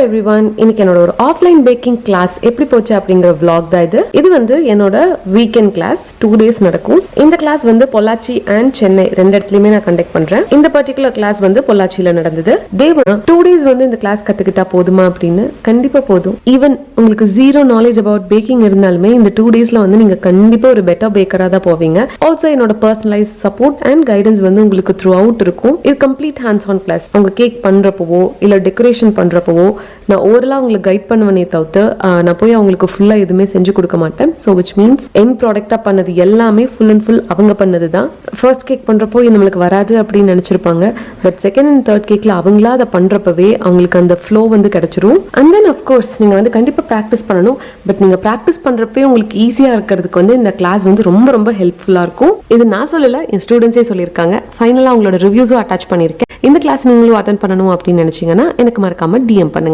Everyone, இன்னைக்கு என்னோட ஒரு ஆஃப்லைன் பேக்கிங் கிளாஸ் எப்படி போச்சு அப்படிங்கிற vlog தான் இது வந்து என்னோட வீக்கெண்ட் கிளாஸ் 2 days நடக்கும். இந்த கிளாஸ் வந்து பொள்ளாச்சி அண்ட் சென்னை ரெண்டு இடத்துலயுமே நான் கண்டக்ட் பண்றேன். இந்த பர்டிகுலர் கிளாஸ் வந்து பொள்ளாச்சியில நடந்தது. டே 2 days வந்து இந்த கிளாஸ் கத்துக்கிட்டா போதுமா அப்படின்னு கண்டிப்பா போதும். ஈவன் உங்களுக்கு ஜீரோ நாலேஜ் அபவுட் பேக்கிங் இருந்தாலுமே இந்த 2 daysல வந்து நீங்க கண்டிப்பா ஒரு பெட்டர் பேக்கரா தான் போவீங்க. ஆல்சோ என்னோட பர்சனலைஸ் சப்போர்ட் அண்ட் கைடன்ஸ் வந்து உங்களுக்கு த்ரூ அவுட் இருக்கும். இது கம்ப்ளீட் ஹேண்ட்ஸ் ஆன் கிளாஸ். உங்க கேக் பண்றப்பவோ இல்ல டெக்கரேஷன் பண்றப்பவோ நான் ஓரளவு அவங்களுக்கு கைட் பண்ணுவனே தவிர்த்து நான் போய் அவங்களுக்கு ஃபுல்லா எதுவுமே செஞ்சு கொடுக்க மாட்டேன். ஸோ விச் மீன்ஸ் என் ப்ராடக்டா பண்ணது எல்லாமே ஃபுல் அண்ட் ஃபுல் அவங்க பண்ணது தான். ஃபர்ஸ்ட் கேக் பண்றப்போ இது நம்மளுக்கு வராது அப்படின்னு நினைச்சிருப்பாங்க. பட் செகண்ட் அண்ட் தேர்ட் கேக்ல அவங்களா அதை பண்றப்பவே அவங்களுக்கு அந்த ஃப்ளோ வந்து கிடைச்சிரும். அண்ட் தென் அஃப்கோர்ஸ் நீங்க வந்து கண்டிப்பா ப்ராக்டிஸ் பண்ணணும். பட் நீங்க ப்ராக்டிஸ் பண்றப்பே உங்களுக்கு ஈஸியா இருக்கிறதுக்கு வந்து இந்த கிளாஸ் வந்து ரொம்ப ரொம்ப ஹெல்ப்ஃபுல்லா இருக்கும். இது நான் சொல்லல, என் ஸ்டூடெண்ட்ஸே சொல்லியிருக்காங்க. ஃபைனலா அவங்களோட ரிவ்யூஸும் அட்டாச் பண்ணியிருக்கேன். இந்த கிளாஸ் நீங்களும் அட்டென்ட் பண்ணணும் அப்படின்னு நினைச்சீங்கன்னா எனக்கு மறக்காம DM பண்ணுங்க.